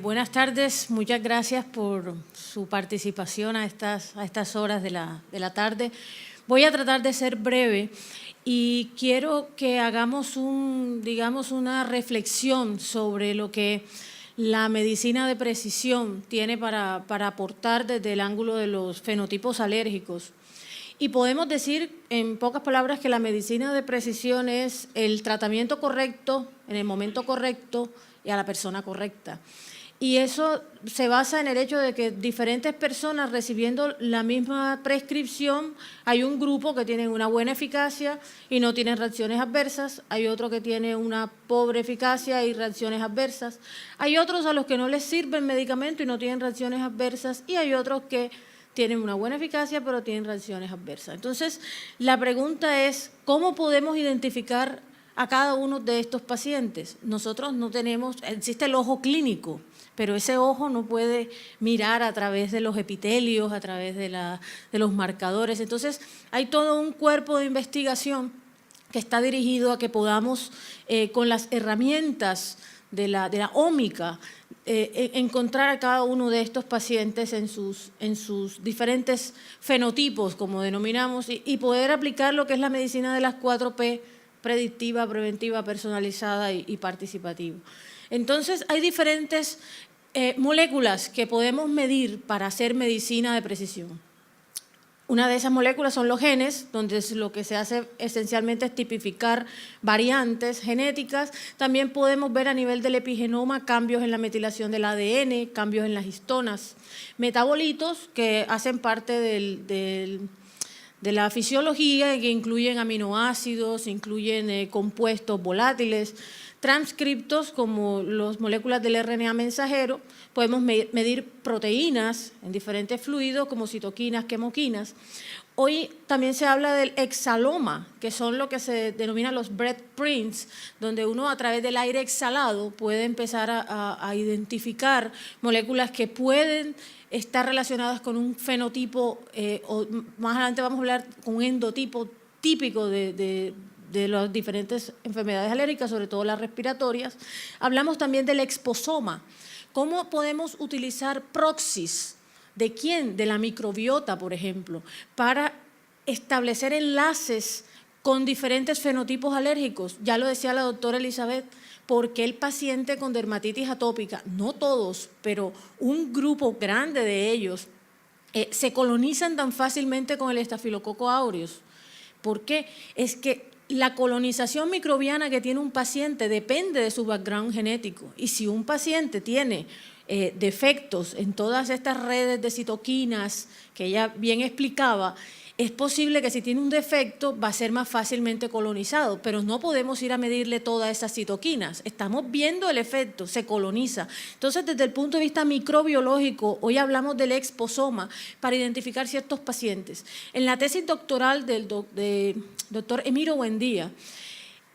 Buenas tardes, muchas gracias por su participación a estas horas de la tarde. Voy a tratar de ser breve y quiero que hagamos una reflexión sobre lo que la medicina de precisión tiene para aportar desde el ángulo de los fenotipos alérgicos. Y podemos decir, en pocas palabras, que la medicina de precisión es el tratamiento correcto, en el momento correcto y a la persona correcta. Y eso se basa en el hecho de que diferentes personas recibiendo la misma prescripción, hay un grupo que tiene una buena eficacia y no tienen reacciones adversas, hay otro que tiene una pobre eficacia y reacciones adversas, hay otros a los que no les sirve el medicamento y no tienen reacciones adversas, y hay otros que tienen una buena eficacia pero tienen reacciones adversas. Entonces, la pregunta es, ¿cómo podemos identificar a cada uno de estos pacientes? Nosotros no tenemos, existe el ojo clínico, pero ese ojo no puede mirar a través de los epitelios, a través de los marcadores. Entonces, hay todo un cuerpo de investigación que está dirigido a que podamos, con las herramientas de la ómica, encontrar a cada uno de estos pacientes en sus diferentes fenotipos, como denominamos, y poder aplicar lo que es la medicina de las 4P, predictiva, preventiva, personalizada y participativa. Entonces, hay diferentes moléculas que podemos medir para hacer medicina de precisión. Una de esas moléculas son los genes, donde lo que se hace esencialmente es tipificar variantes genéticas. También podemos ver a nivel del epigenoma cambios en la metilación del ADN, cambios en las histonas, metabolitos que hacen parte de la fisiología, que incluyen aminoácidos, incluyen compuestos volátiles, transcriptos como las moléculas del RNA mensajero. Podemos medir proteínas en diferentes fluidos como citoquinas, quemoquinas. Hoy también se habla del exhaloma, que son lo que se denomina los breath prints, donde uno a través del aire exhalado puede empezar a identificar moléculas que pueden estar relacionadas con un fenotipo, o más adelante vamos a hablar con un endotipo típico de las diferentes enfermedades alérgicas, sobre todo las respiratorias. Hablamos también del exposoma. ¿Cómo podemos utilizar proxies? ¿De quién? De la microbiota, por ejemplo, para establecer enlaces con diferentes fenotipos alérgicos. Ya lo decía la doctora Elizabeth, ¿por qué el paciente con dermatitis atópica, no todos, pero un grupo grande de ellos, se colonizan tan fácilmente con el estafilococo aureus? ¿Por qué? Es que la colonización microbiana que tiene un paciente depende de su background genético, y si un paciente tiene defectos en todas estas redes de citoquinas que ella bien explicaba, es posible que si tiene un defecto va a ser más fácilmente colonizado, pero no podemos ir a medirle todas esas citoquinas. Estamos viendo el efecto, se coloniza. Entonces, desde el punto de vista microbiológico, hoy hablamos del exposoma para identificar ciertos pacientes. En la tesis doctoral del doctor Emiro Buendía,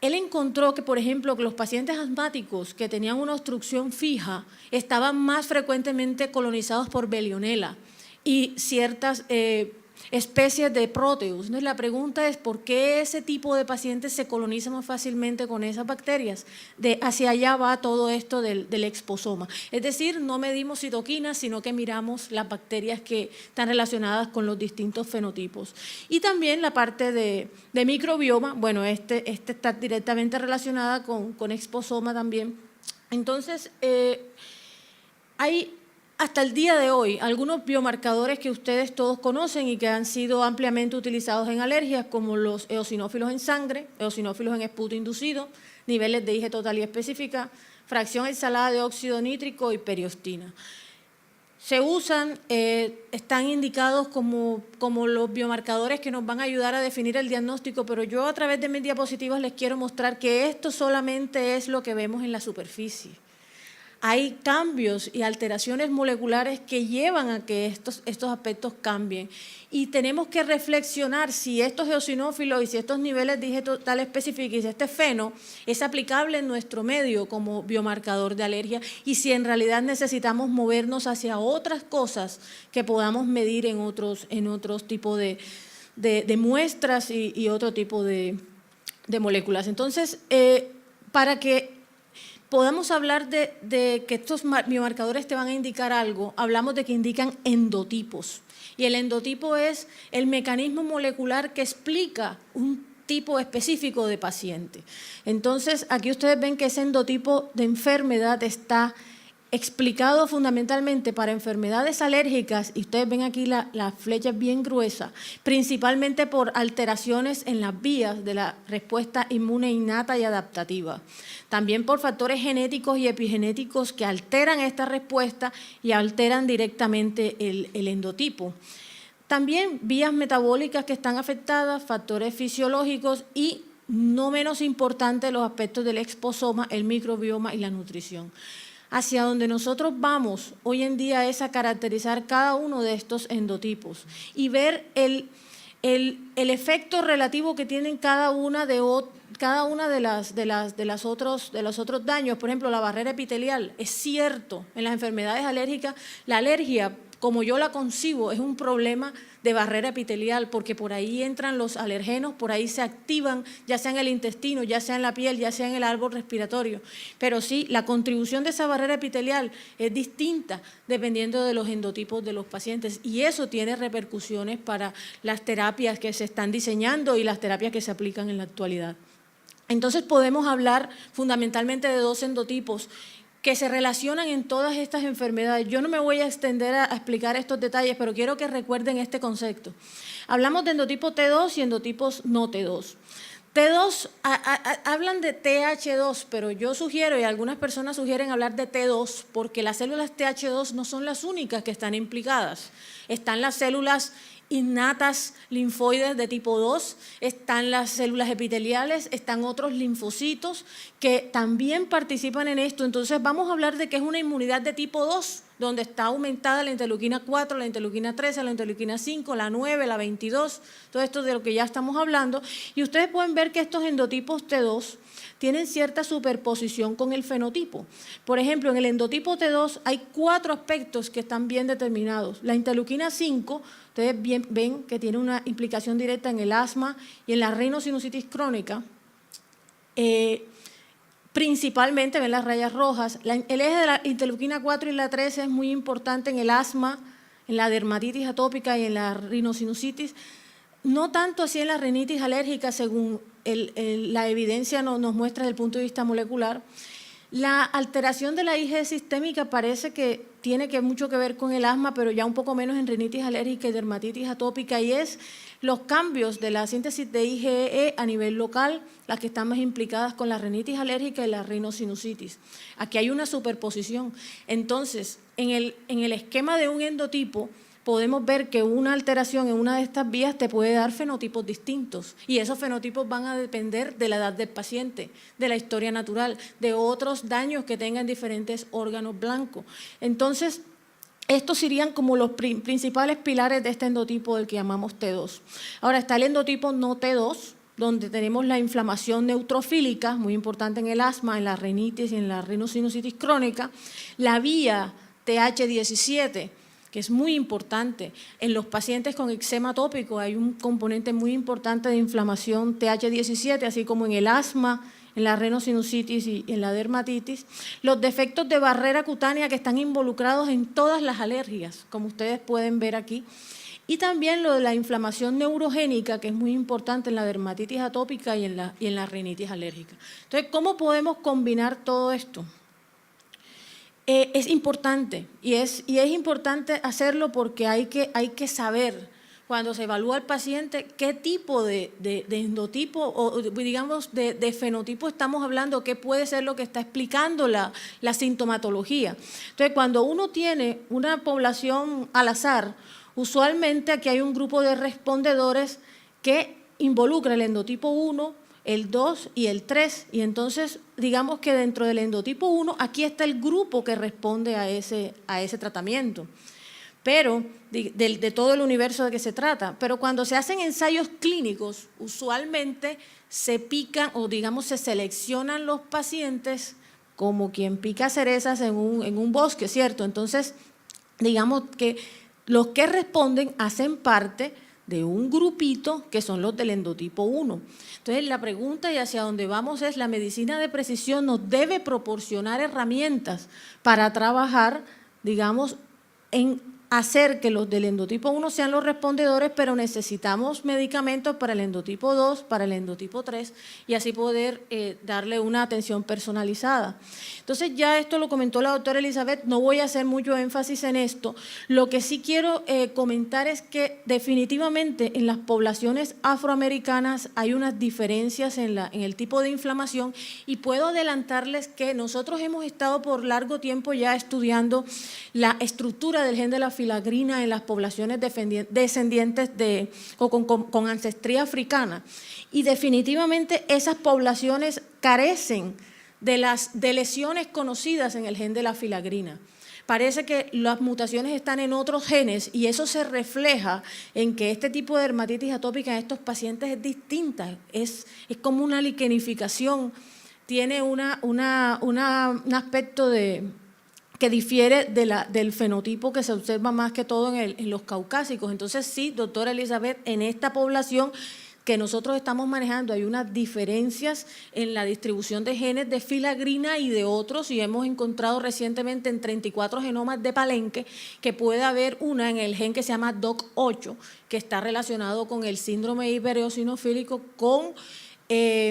él encontró que, por ejemplo, que los pacientes asmáticos que tenían una obstrucción fija estaban más frecuentemente colonizados por Bellionella y ciertas especies de Proteus. Entonces, la pregunta es, ¿por qué ese tipo de pacientes se colonizan más fácilmente con esas bacterias? Hacia allá va todo esto del exposoma. Es decir, no medimos citoquinas, sino que miramos las bacterias que están relacionadas con los distintos fenotipos. Y también la parte de microbioma, bueno, este está directamente relacionada con exposoma también. Entonces, hay hasta el día de hoy algunos biomarcadores que ustedes todos conocen y que han sido ampliamente utilizados en alergias, como los eosinófilos en sangre, eosinófilos en esputo inducido, niveles de IgE total y específica, fracción exhalada de óxido nítrico y periostina. Se usan, están indicados como los biomarcadores que nos van a ayudar a definir el diagnóstico, pero yo a través de mis diapositivas les quiero mostrar que esto solamente es lo que vemos en la superficie. Hay cambios y alteraciones moleculares que llevan a que estos aspectos cambien, y tenemos que reflexionar si estos eosinófilos y si estos niveles de IgE total específica y si este feno es aplicable en nuestro medio como biomarcador de alergia, y si en realidad necesitamos movernos hacia otras cosas que podamos medir en otros tipos de muestras y otro tipo de moléculas. Entonces, para que podemos hablar de que estos biomarcadores te van a indicar algo, hablamos de que indican endotipos. Y el endotipo es el mecanismo molecular que explica un tipo específico de paciente. Entonces, aquí ustedes ven que ese endotipo de enfermedad está explicado fundamentalmente para enfermedades alérgicas, y ustedes ven aquí las flechas bien gruesas, principalmente por alteraciones en las vías de la respuesta inmune innata y adaptativa. También por factores genéticos y epigenéticos que alteran esta respuesta y alteran directamente el endotipo. También vías metabólicas que están afectadas, factores fisiológicos y, no menos importante, los aspectos del exposoma, el microbioma y la nutrición. Hacia donde nosotros vamos hoy en día es a caracterizar cada uno de estos endotipos y ver el efecto relativo que tienen cada una de los otros daños. Por ejemplo, la barrera epitelial. Es cierto, en las enfermedades alérgicas, la alergia, como yo la concibo, es un problema de barrera epitelial, porque por ahí entran los alergenos, por ahí se activan, ya sea en el intestino, ya sea en la piel, ya sea en el árbol respiratorio. Pero sí, la contribución de esa barrera epitelial es distinta dependiendo de los endotipos de los pacientes, y eso tiene repercusiones para las terapias que se están diseñando y las terapias que se aplican en la actualidad. Entonces podemos hablar fundamentalmente de dos endotipos que se relacionan en todas estas enfermedades. Yo no me voy a extender a explicar estos detalles, pero quiero que recuerden este concepto. Hablamos de endotipo T2 y endotipos no T2. T2, hablan de TH2, pero yo sugiero, y algunas personas sugieren hablar de T2, porque las células TH2 no son las únicas que están implicadas. Están las células innatas linfoides de tipo 2, están las células epiteliales, están otros linfocitos que también participan en esto. Entonces vamos a hablar de que es una inmunidad de tipo 2, donde está aumentada la interleuquina 4, la interleuquina 13, la interleuquina 5, la 9, la 22, todo esto de lo que ya estamos hablando. Y ustedes pueden ver que estos endotipos T2 tienen cierta superposición con el fenotipo. Por ejemplo, en el endotipo T2 hay 4 aspectos que están bien determinados. La interleuquina 5, ustedes ven que tiene una implicación directa en el asma y en la rinosinusitis crónica. Principalmente, ven las rayas rojas. El eje de la interleuquina 4 y la 13 es muy importante en el asma, en la dermatitis atópica y en la rinosinusitis. No tanto así en la rinitis alérgica, según la evidencia nos muestra desde el punto de vista molecular. La alteración de la IgE sistémica parece que tiene mucho que ver con el asma, pero ya un poco menos en rinitis alérgica y dermatitis atópica, y es los cambios de la síntesis de IgE a nivel local, las que están más implicadas con la rinitis alérgica y la rinosinusitis. Aquí hay una superposición. Entonces, en el esquema de un endotipo, podemos ver que una alteración en una de estas vías te puede dar fenotipos distintos, y esos fenotipos van a depender de la edad del paciente, de la historia natural, de otros daños que tengan diferentes órganos blancos. Entonces, estos serían como los principales pilares de este endotipo del que llamamos T2. Ahora está el endotipo no T2, donde tenemos la inflamación neutrofílica, muy importante en el asma, en la rinitis y en la rinosinusitis crónica, la vía TH17, que es muy importante. En los pacientes con eczema atópico hay un componente muy importante de inflamación TH17, así como en el asma, en la rinosinusitis y en la dermatitis. Los defectos de barrera cutánea que están involucrados en todas las alergias, como ustedes pueden ver aquí. Y también lo de la inflamación neurogénica, que es muy importante en la dermatitis atópica y en la rinitis alérgica. Entonces, ¿cómo podemos combinar todo esto? Es importante, y es importante hacerlo porque hay que saber, cuando se evalúa al paciente, qué tipo de endotipo o digamos de fenotipo estamos hablando, qué puede ser lo que está explicando la sintomatología. Entonces, cuando uno tiene una población al azar, usualmente aquí hay un grupo de respondedores que involucra el endotipo 1, el 2 y el 3, y entonces digamos que dentro del endotipo 1 aquí está el grupo que responde a ese tratamiento, pero de todo el universo de que se trata. Pero cuando se hacen ensayos clínicos, usualmente se pican o digamos se seleccionan los pacientes como quien pica cerezas en un bosque, ¿cierto? Entonces digamos que los que responden hacen parte de un grupito que son los del endotipo 1. Entonces, la pregunta y hacia dónde vamos es, la medicina de precisión nos debe proporcionar herramientas para trabajar, digamos, en hacer que los del endotipo 1 sean los respondedores, pero necesitamos medicamentos para el endotipo 2, para el endotipo 3, y así poder darle una atención personalizada. Entonces, ya esto lo comentó la doctora Elizabeth, no voy a hacer mucho énfasis en esto. Lo que sí quiero comentar es que definitivamente en las poblaciones afroamericanas hay unas diferencias en el tipo de inflamación, y puedo adelantarles que nosotros hemos estado por largo tiempo ya estudiando la estructura del gen de la filagrina en las poblaciones descendientes con ancestría africana, y definitivamente esas poblaciones carecen de lesiones conocidas en el gen de la filagrina. Parece que las mutaciones están en otros genes, y eso se refleja en que este tipo de dermatitis atópica en estos pacientes es distinta, es como una liquenificación, tiene un aspecto que difiere del fenotipo que se observa más que todo en los caucásicos. Entonces sí, doctora Elizabeth, en esta población que nosotros estamos manejando hay unas diferencias en la distribución de genes de filagrina y de otros, y hemos encontrado recientemente en 34 genomas de Palenque que puede haber una en el gen que se llama DOC8, que está relacionado con el síndrome hipereosinofílico con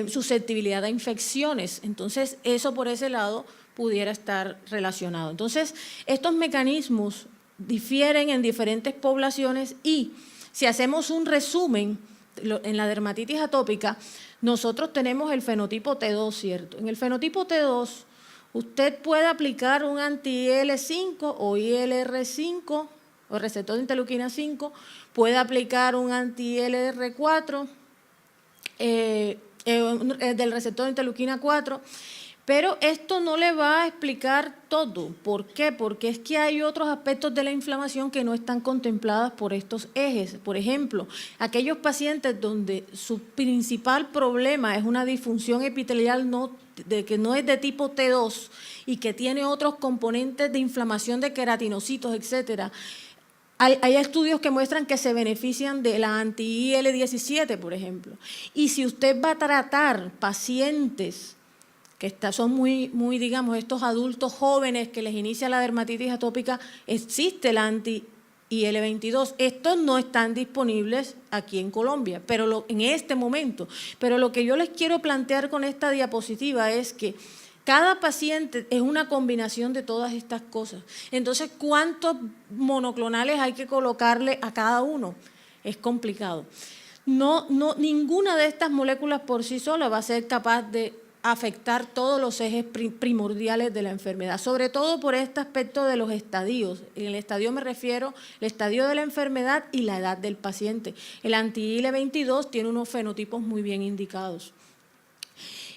susceptibilidad a infecciones. Entonces, eso por ese lado pudiera estar relacionado. Entonces, estos mecanismos difieren en diferentes poblaciones, y si hacemos un resumen, en la dermatitis atópica, nosotros tenemos el fenotipo T2, ¿cierto? En el fenotipo T2, usted puede aplicar un anti-IL-5 o ILR5, o receptor de interleuquina 5, puede aplicar un anti-LR4, del receptor de interleuquina 4, pero esto no le va a explicar todo. ¿Por qué? Porque es que hay otros aspectos de la inflamación que no están contemplados por estos ejes. Por ejemplo, aquellos pacientes donde su principal problema es una disfunción epitelial que no es de tipo T2 y que tiene otros componentes de inflamación de queratinocitos, etcétera. Hay estudios que muestran que se benefician de la anti-IL-17, por ejemplo. Y si usted va a tratar pacientes que son muy, digamos, estos adultos jóvenes que les inicia la dermatitis atópica, existe la anti-IL-22. Estos no están disponibles aquí en Colombia, pero en este momento. Pero lo que yo les quiero plantear con esta diapositiva es que cada paciente es una combinación de todas estas cosas. Entonces, ¿cuántos monoclonales hay que colocarle a cada uno? Es complicado. Ninguna de estas moléculas por sí sola va a ser capaz de afectar todos los ejes primordiales de la enfermedad, sobre todo por este aspecto de los estadios. En el estadio me refiero al estadio de la enfermedad y la edad del paciente. El anti-IL-22 tiene unos fenotipos muy bien indicados.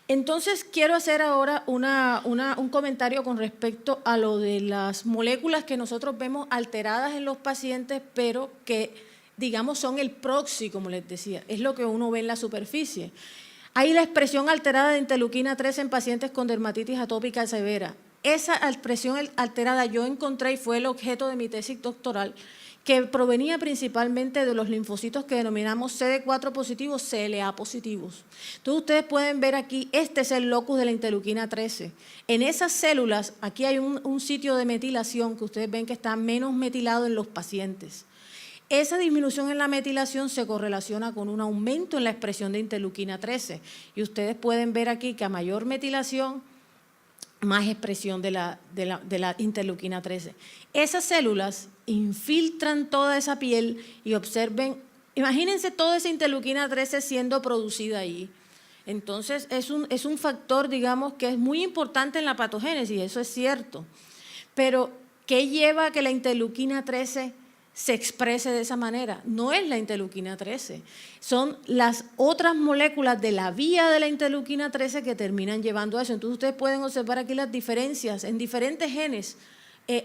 Entonces, quiero hacer ahora un comentario con respecto a lo de las moléculas que nosotros vemos alteradas en los pacientes, pero que, digamos, son el proxy, como les decía, es lo que uno ve en la superficie. Hay la expresión alterada de interleuquina 3 en pacientes con dermatitis atópica severa. Esa expresión alterada yo encontré, y fue el objeto de mi tesis doctoral, que provenía principalmente de los linfocitos que denominamos CD4 positivos, CLA positivos. Entonces, ustedes pueden ver aquí, este es el locus de la interleuquina 13. En esas células, aquí hay un sitio de metilación que ustedes ven que está menos metilado en los pacientes. Esa disminución en la metilación se correlaciona con un aumento en la expresión de interleuquina 13. Y ustedes pueden ver aquí que a mayor metilación, más expresión de la interleuquina 13. Esas células infiltran toda esa piel y observen, imagínense toda esa interleuquina 13 siendo producida ahí. Entonces, es un factor, digamos, que es muy importante en la patogénesis, eso es cierto. Pero, ¿qué lleva a que la interleuquina 13 se exprese de esa manera? No es la interleuquina 13, son las otras moléculas de la vía de la interleuquina 13 que terminan llevando a eso. Entonces, ustedes pueden observar aquí las diferencias en diferentes genes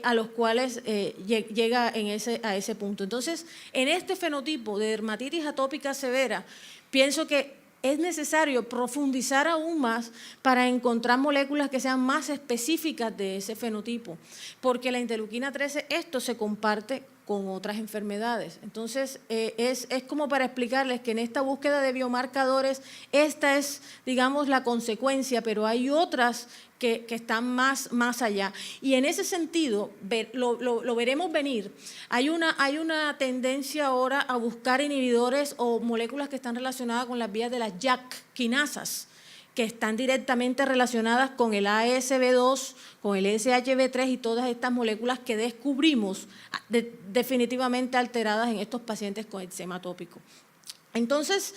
a los cuales llega a ese punto. Entonces, en este fenotipo de dermatitis atópica severa, pienso que es necesario profundizar aún más para encontrar moléculas que sean más específicas de ese fenotipo, porque la interleuquina 13, esto se comparte con otras enfermedades. Entonces, es como para explicarles que en esta búsqueda de biomarcadores, esta es, digamos, la consecuencia, pero hay otras que están más allá. Y en ese sentido, lo veremos venir. Hay una tendencia ahora a buscar inhibidores o moléculas que están relacionadas con las vías de las JAK quinasas, que están directamente relacionadas con el ASB2, con el SHB3 y todas estas moléculas que descubrimos definitivamente alteradas en estos pacientes con eczema atópico. Entonces,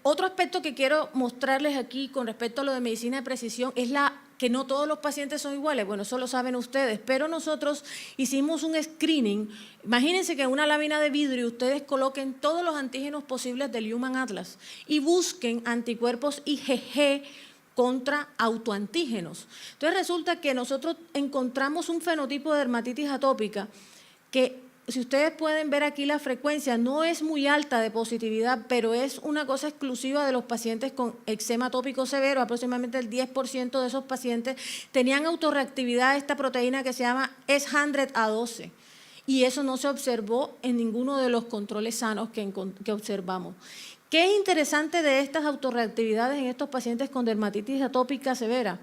otro aspecto que quiero mostrarles aquí con respecto a lo de medicina de precisión es que no todos los pacientes son iguales. Bueno, eso lo saben ustedes, pero nosotros hicimos un screening. Imagínense que en una lámina de vidrio ustedes coloquen todos los antígenos posibles del Human Atlas y busquen anticuerpos IgG contra autoantígenos. Entonces resulta que nosotros encontramos un fenotipo de dermatitis atópica que, si ustedes pueden ver aquí la frecuencia, no es muy alta de positividad, pero es una cosa exclusiva de los pacientes con eczema atópico severo. Aproximadamente el 10% de esos pacientes tenían autorreactividad a esta proteína que se llama S100A12. Y eso no se observó en ninguno de los controles sanos que observamos. ¿Qué es interesante de estas autorreactividades en estos pacientes con dermatitis atópica severa?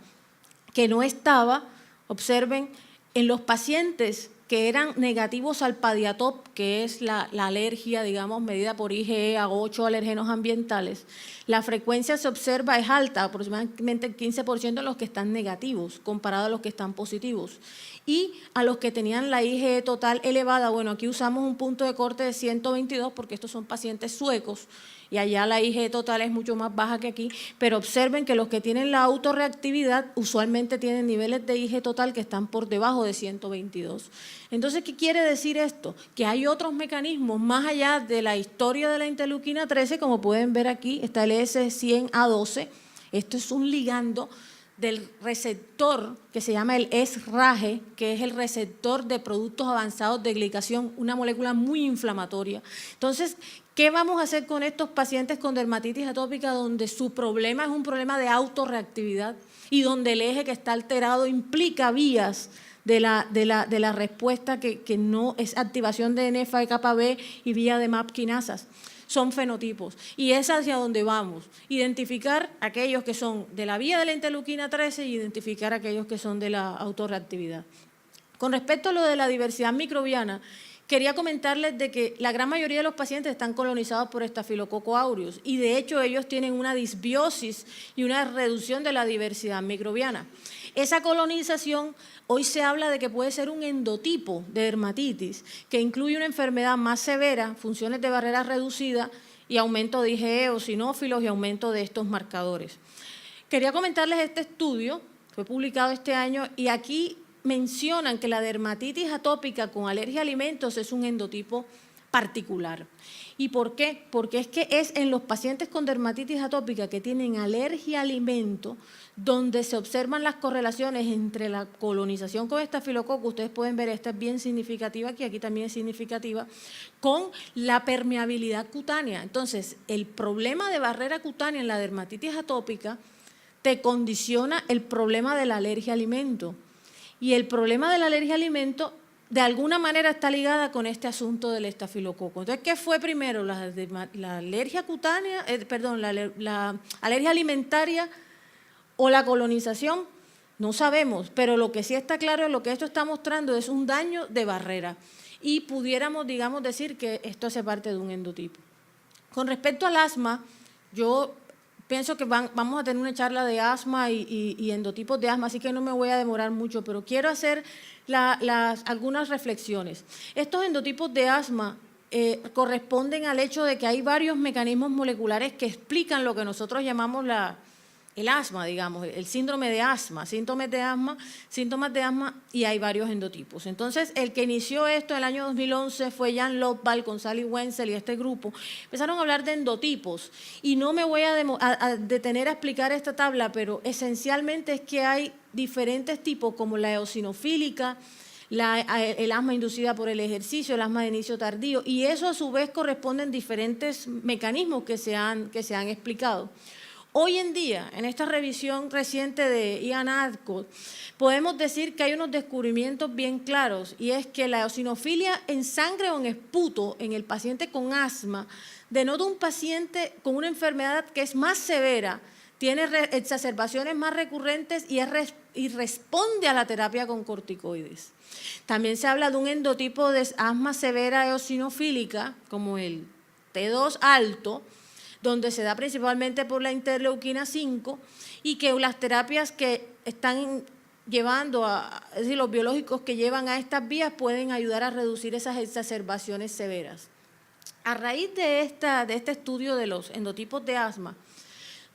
Que no estaba, observen, en los pacientes que eran negativos al Padiatop, que es la alergia, digamos, medida por IgE a 8 alergenos ambientales, la frecuencia se observa es alta, aproximadamente el 15% de los que están negativos, comparado a los que están positivos. Y a los que tenían la IgE total elevada, bueno, aquí usamos un punto de corte de 122 porque estos son pacientes suecos, y allá la IgE total es mucho más baja que aquí, pero observen que los que tienen la autorreactividad usualmente tienen niveles de IgE total que están por debajo de 122. Entonces, ¿qué quiere decir esto? Que hay otros mecanismos más allá de la historia de la interleuquina 13, como pueden ver aquí, está el S100A12, esto es un ligando del receptor que se llama el SRAGE, que es el receptor de productos avanzados de glicación, una molécula muy inflamatoria. Entonces, ¿qué vamos a hacer con estos pacientes con dermatitis atópica donde su problema es un problema de autorreactividad y donde el eje que está alterado implica vías de la respuesta que no es activación de NF-κB y vía de MAP quinasas? Son fenotipos y es hacia donde vamos, identificar aquellos que son de la vía de la interleuquina 13 y identificar aquellos que son de la autorreactividad. Con respecto a lo de la diversidad microbiana, quería comentarles de que la gran mayoría de los pacientes están colonizados por Staphylococcus aureus y de hecho ellos tienen una disbiosis y una reducción de la diversidad microbiana. Esa colonización, hoy se habla de que puede ser un endotipo de dermatitis que incluye una enfermedad más severa, funciones de barrera reducida y aumento de IgE, eosinófilos y aumento de estos marcadores. Quería comentarles este estudio, fue publicado este año y aquí mencionan que la dermatitis atópica con alergia a alimentos es un endotipo particular. ¿Y por qué? Porque es que es en los pacientes con dermatitis atópica que tienen alergia a alimento donde se observan las correlaciones entre la colonización con estafilococo, ustedes pueden ver, esta es bien significativa aquí también es significativa, con la permeabilidad cutánea. Entonces, el problema de barrera cutánea en la dermatitis atópica te condiciona el problema de la alergia a alimento. Y el problema de la alergia a alimento de alguna manera está ligada con este asunto del estafilococo. Entonces, ¿qué fue primero? ¿La alergia cutánea, la alergia alimentaria o la colonización? No sabemos, pero lo que sí está claro es lo que esto está mostrando es un daño de barrera. Y pudiéramos, digamos, decir que esto hace parte de un endotipo. Con respecto al asma, yo pienso que vamos a tener una charla de asma y endotipos de asma, así que no me voy a demorar mucho, pero quiero hacer algunas reflexiones. Estos endotipos de asma corresponden al hecho de que hay varios mecanismos moleculares que explican lo que nosotros llamamos el asma, digamos, el síndrome de asma, síntomas de asma, y hay varios endotipos. Entonces, el que inició esto en el año 2011 fue Jan Lobval con Sally Wenzel y este grupo. Empezaron a hablar de endotipos y no me voy a detener a explicar esta tabla, pero esencialmente es que hay diferentes tipos como la eosinofílica, el asma inducida por el ejercicio, el asma de inicio tardío, y eso a su vez corresponden diferentes mecanismos que se han explicado. hoy en día, en esta revisión reciente de Ian Adcock, podemos decir que hay unos descubrimientos bien claros, y es que la eosinofilia en sangre o en esputo en el paciente con asma denota un paciente con una enfermedad que es más severa, tiene exacerbaciones más recurrentes y responde a la terapia con corticoides. También se habla de un endotipo de asma severa eosinofílica, como el T2 alto, donde se da principalmente por la interleuquina 5, y que las terapias que están llevando, es decir, los biológicos que llevan a estas vías pueden ayudar a reducir esas exacerbaciones severas. A raíz de este estudio de los endotipos de asma,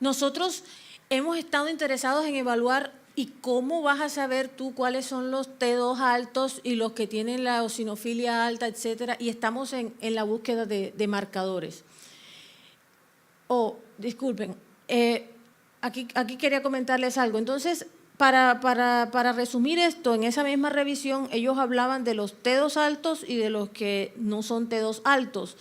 nosotros hemos estado interesados en evaluar y cómo vas a saber tú cuáles son los T2 altos y los que tienen la eosinofilia alta, etcétera, y estamos en la búsqueda de marcadores. Disculpen, aquí quería comentarles algo. Entonces, para resumir esto, en esa misma revisión ellos hablaban de los T2 altos y de los que no son T2 altos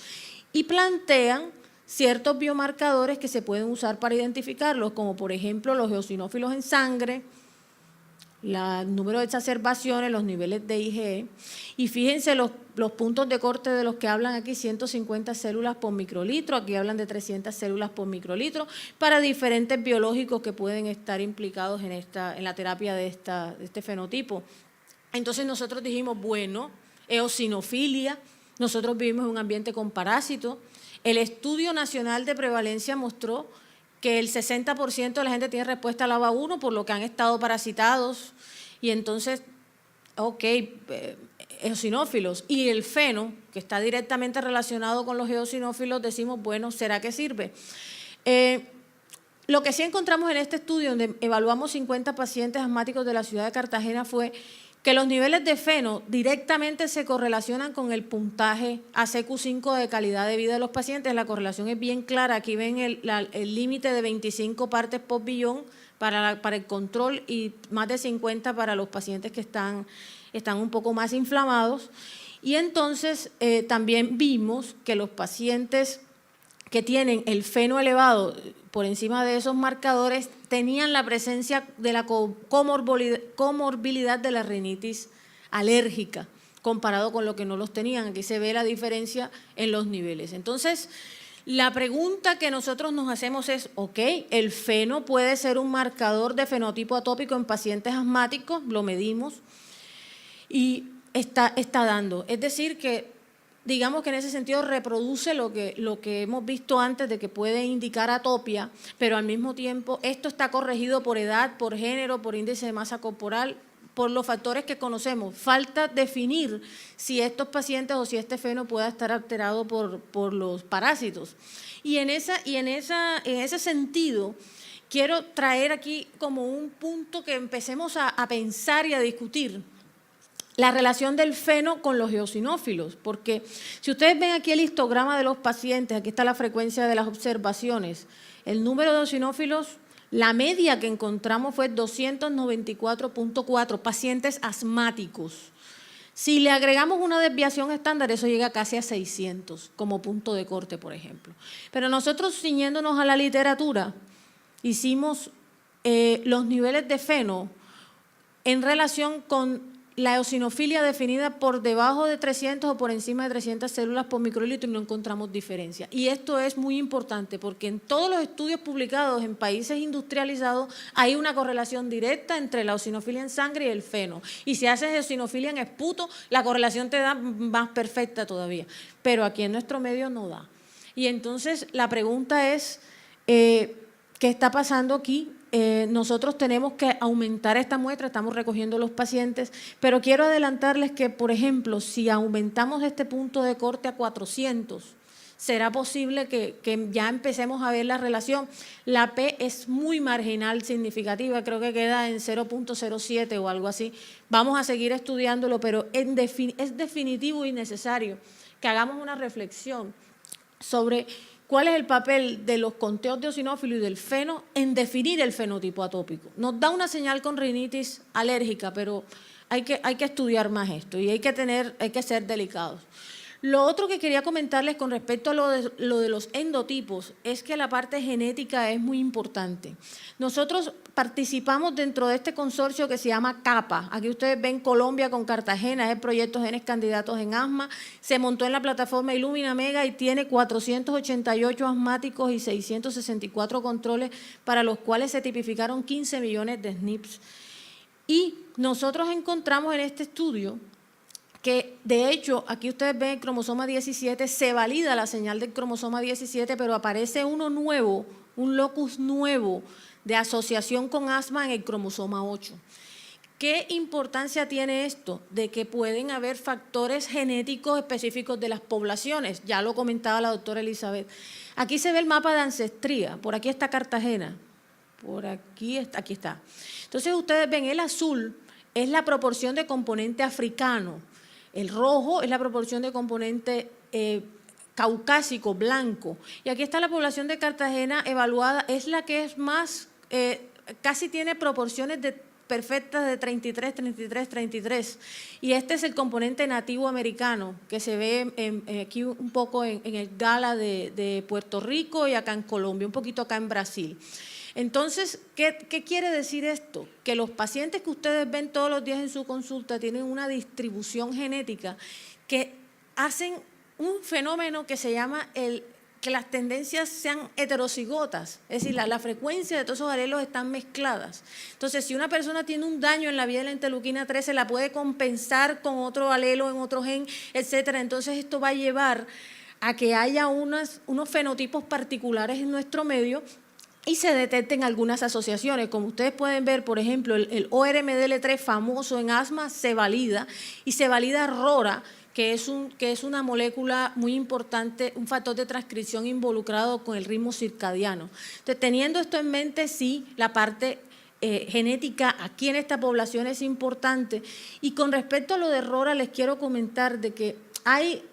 y plantean ciertos biomarcadores que se pueden usar para identificarlos, como por ejemplo los eosinófilos en sangre, el número de exacerbaciones, los niveles de IgE, y fíjense los puntos de corte de los que hablan aquí, 150 células por microlitro, aquí hablan de 300 células por microlitro, para diferentes biológicos que pueden estar implicados en la terapia de este fenotipo. Entonces nosotros dijimos, bueno, eosinofilia, nosotros vivimos en un ambiente con parásitos. El Estudio Nacional de Prevalencia mostró que el 60% de la gente tiene respuesta al ABA1 por lo que han estado parasitados, y entonces, eosinófilos, y el feno, que está directamente relacionado con los eosinófilos, decimos, bueno, ¿será que sirve? Lo que sí encontramos en este estudio, donde evaluamos 50 pacientes asmáticos de la ciudad de Cartagena, fue que los niveles de feno directamente se correlacionan con el puntaje ACQ5 de calidad de vida de los pacientes. La correlación es bien clara. Aquí ven el límite de 25 partes por billón para el control y más de 50 para los pacientes que están un poco más inflamados. Y entonces también vimos que los pacientes que tienen el feno elevado por encima de esos marcadores tenían la presencia de la comorbilidad de la rinitis alérgica, comparado con lo que no los tenían. Aquí se ve la diferencia en los niveles. Entonces, la pregunta que nosotros nos hacemos es, el feno puede ser un marcador de fenotipo atópico en pacientes asmáticos, lo medimos y está dando. Es decir, que digamos que en ese sentido reproduce lo que hemos visto antes de que puede indicar atopia, pero al mismo tiempo esto está corregido por edad, por género, por índice de masa corporal, por los factores que conocemos. Falta definir si estos pacientes o si este feno pueda estar alterado por los parásitos. Y en ese sentido, quiero traer aquí como un punto que empecemos a pensar y a discutir. La relación del feno con los eosinófilos, porque si ustedes ven aquí el histograma de los pacientes, aquí está la frecuencia de las observaciones, el número de eosinófilos, la media que encontramos fue 294.4 pacientes asmáticos. Si le agregamos una desviación estándar, eso llega casi a 600 como punto de corte, por ejemplo. Pero nosotros, ciñéndonos a la literatura, hicimos los niveles de feno en relación con la eosinofilia definida por debajo de 300 o por encima de 300 células por microlitro, y no encontramos diferencia. Y esto es muy importante porque en todos los estudios publicados en países industrializados hay una correlación directa entre la eosinofilia en sangre y el feno. Y si haces eosinofilia en esputo, la correlación te da más perfecta todavía. Pero aquí en nuestro medio no da. Y entonces la pregunta es, ¿qué está pasando aquí? Nosotros tenemos que aumentar esta muestra, estamos recogiendo los pacientes, pero quiero adelantarles que, por ejemplo, si aumentamos este punto de corte a 400, será posible que ya empecemos a ver la relación. La P es muy marginal, significativa, creo que queda en 0.07 o algo así. Vamos a seguir estudiándolo, pero es definitivo y necesario que hagamos una reflexión sobre ¿cuál es el papel de los conteos de eosinófilos y del feno en definir el fenotipo atópico? Nos da una señal con rinitis alérgica, pero hay que estudiar más esto y hay que ser delicados. Lo otro que quería comentarles con respecto a lo de los endotipos es que la parte genética es muy importante. Nosotros participamos dentro de este consorcio que se llama CAPA. Aquí ustedes ven Colombia con Cartagena, es el proyecto Genes Candidatos en Asma. Se montó en la plataforma Illumina Mega y tiene 488 asmáticos y 664 controles para los cuales se tipificaron 15 millones de SNPs. Y nosotros encontramos en este estudio que de hecho, aquí ustedes ven el cromosoma 17, se valida la señal del cromosoma 17, pero aparece uno nuevo, un locus nuevo de asociación con asma en el cromosoma 8. ¿Qué importancia tiene esto? De que pueden haber factores genéticos específicos de las poblaciones, ya lo comentaba la doctora Elizabeth. Aquí se ve el mapa de ancestría, por aquí está Cartagena, por aquí está. Entonces ustedes ven el azul, es la proporción de componente africano. El rojo es la proporción de componente caucásico, blanco. Y aquí está la población de Cartagena evaluada, es la que es más, casi tiene proporciones perfectas de 33, 33, 33. Y este es el componente nativo americano, que se ve aquí un poco en el Gala de Puerto Rico y acá en Colombia, un poquito acá en Brasil. Entonces, ¿qué quiere decir esto? Que los pacientes que ustedes ven todos los días en su consulta tienen una distribución genética que hacen un fenómeno que se llama que las tendencias sean heterocigotas, es decir, la frecuencia de todos esos alelos están mezcladas. Entonces, si una persona tiene un daño en la vía de la interleuquina 13, la puede compensar con otro alelo en otro gen, etcétera. Entonces, esto va a llevar a que haya unos fenotipos particulares en nuestro medio y se detecten algunas asociaciones. Como ustedes pueden ver, por ejemplo, el ORMDL3 famoso en asma se valida, y se valida RORA, que es una molécula muy importante, un factor de transcripción involucrado con el ritmo circadiano. Entonces, teniendo esto en mente, sí, la parte genética aquí en esta población es importante. Y con respecto a lo de RORA, les quiero comentar de que hay,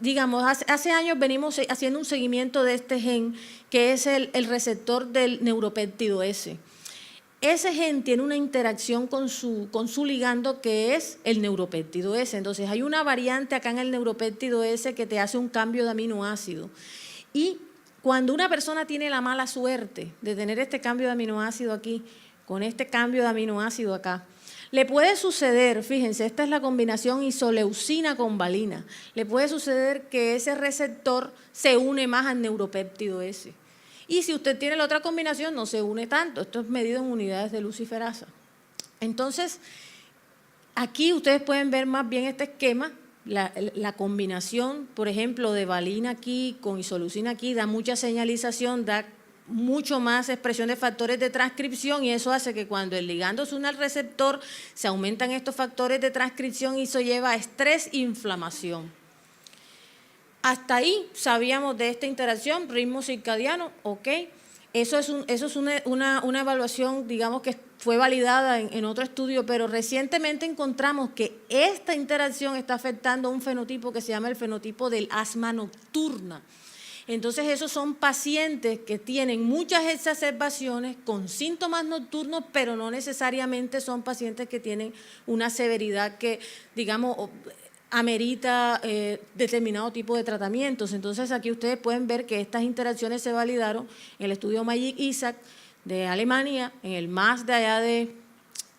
digamos, hace años venimos haciendo un seguimiento de este gen, que es el receptor del neuropéptido S. Ese gen tiene una interacción con su ligando, que es el neuropéptido S. Entonces, hay una variante acá en el neuropéptido S que te hace un cambio de aminoácido. Y cuando una persona tiene la mala suerte de tener este cambio de aminoácido aquí, con este cambio de aminoácido acá, le puede suceder, fíjense, esta es la combinación isoleucina con valina, le puede suceder que ese receptor se une más al neuropéptido S. Y si usted tiene la otra combinación, no se une tanto. Esto es medido en unidades de luciferasa. Entonces, aquí ustedes pueden ver más bien este esquema, la combinación, por ejemplo, de valina aquí con isoleucina aquí, da mucha señalización, da mucho más expresión de factores de transcripción, y eso hace que cuando el ligando se une al receptor, se aumentan estos factores de transcripción y eso lleva a estrés e inflamación. Hasta ahí sabíamos de esta interacción, ritmo circadiano, ok. Eso es una evaluación, digamos, que fue validada en otro estudio, pero recientemente encontramos que esta interacción está afectando a un fenotipo que se llama el fenotipo del asma nocturna. Entonces, esos son pacientes que tienen muchas exacerbaciones con síntomas nocturnos, pero no necesariamente son pacientes que tienen una severidad que, digamos, amerita determinado tipo de tratamientos. Entonces, aquí ustedes pueden ver que estas interacciones se validaron en el estudio Magic-Isaac de Alemania, en el MAS de allá de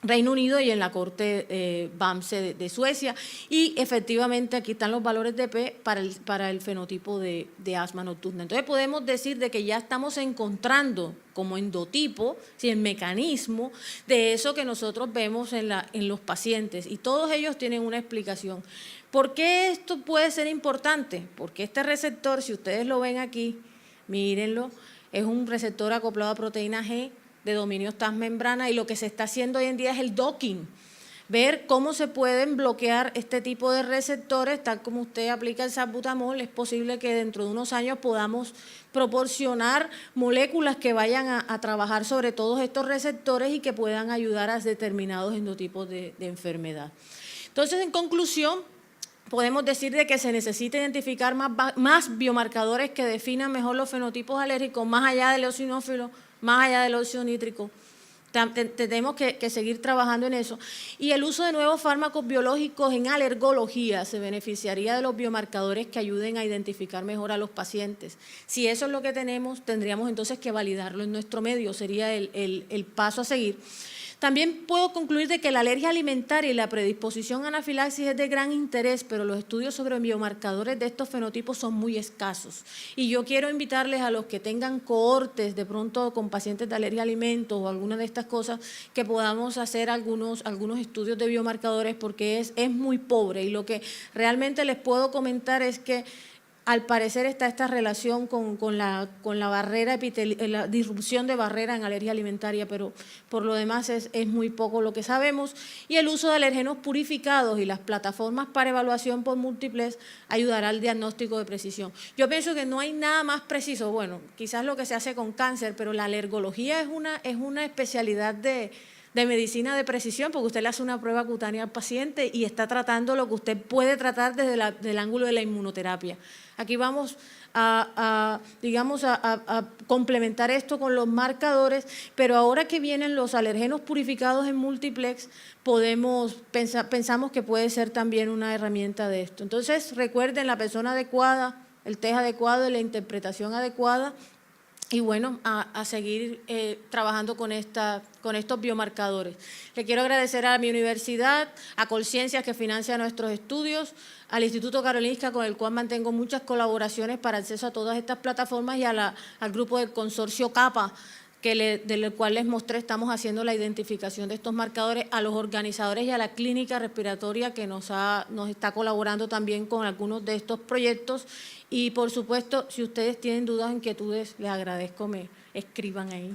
Reino Unido y en la corte BAMSE de Suecia, y efectivamente aquí están los valores de P para el fenotipo de asma nocturna. Entonces podemos decir de que ya estamos encontrando como endotipo, ¿sí?, el mecanismo de eso que nosotros vemos en los pacientes, y todos ellos tienen una explicación. ¿Por qué esto puede ser importante? Porque este receptor, si ustedes lo ven aquí, mírenlo, es un receptor acoplado a proteína G de dominio transmembrana, y lo que se está haciendo hoy en día es el docking, ver cómo se pueden bloquear este tipo de receptores, tal como usted aplica el salbutamol. Es posible que dentro de unos años podamos proporcionar moléculas que vayan a trabajar sobre todos estos receptores y que puedan ayudar a determinados endotipos de enfermedad. Entonces, en conclusión, podemos decir de que se necesita identificar más biomarcadores que definan mejor los fenotipos alérgicos, más allá del eosinófilo, más allá del óxido nítrico, Tenemos que seguir trabajando en eso. Y el uso de nuevos fármacos biológicos en alergología se beneficiaría de los biomarcadores que ayuden a identificar mejor a los pacientes. Si eso es lo que tenemos, tendríamos entonces que validarlo en nuestro medio, sería el paso a seguir. También puedo concluir de que la alergia alimentaria y la predisposición a anafilaxis es de gran interés, pero los estudios sobre biomarcadores de estos fenotipos son muy escasos. Y yo quiero invitarles a los que tengan cohortes de pronto con pacientes de alergia a alimentos o alguna de estas cosas, que podamos hacer algunos estudios de biomarcadores, porque es muy pobre. Y lo que realmente les puedo comentar es que al parecer está esta relación con la barrera la disrupción de barrera en alergia alimentaria, pero por lo demás es muy poco lo que sabemos. Y el uso de alergenos purificados y las plataformas para evaluación por múltiples ayudará al diagnóstico de precisión. Yo pienso que no hay nada más preciso, bueno, quizás lo que se hace con cáncer, pero la alergología es una especialidad de medicina de precisión, porque usted le hace una prueba cutánea al paciente y está tratando lo que usted puede tratar desde el ángulo de la inmunoterapia. Aquí vamos a complementar esto con los marcadores, pero ahora que vienen los alergenos purificados en múltiplex, pensamos que puede ser también una herramienta de esto. Entonces, recuerden la persona adecuada, el test adecuado y la interpretación adecuada. Y bueno, a seguir trabajando con estos biomarcadores. Le quiero agradecer a mi universidad, a Colciencias, que financia nuestros estudios, al Instituto Karolinska, con el cual mantengo muchas colaboraciones para acceso a todas estas plataformas, y al grupo del consorcio CAPA, del cual les mostré, estamos haciendo la identificación de estos marcadores, a los organizadores y a la clínica respiratoria que nos está colaborando también con algunos de estos proyectos. Y por supuesto, si ustedes tienen dudas o inquietudes, les agradezco, me escriban ahí.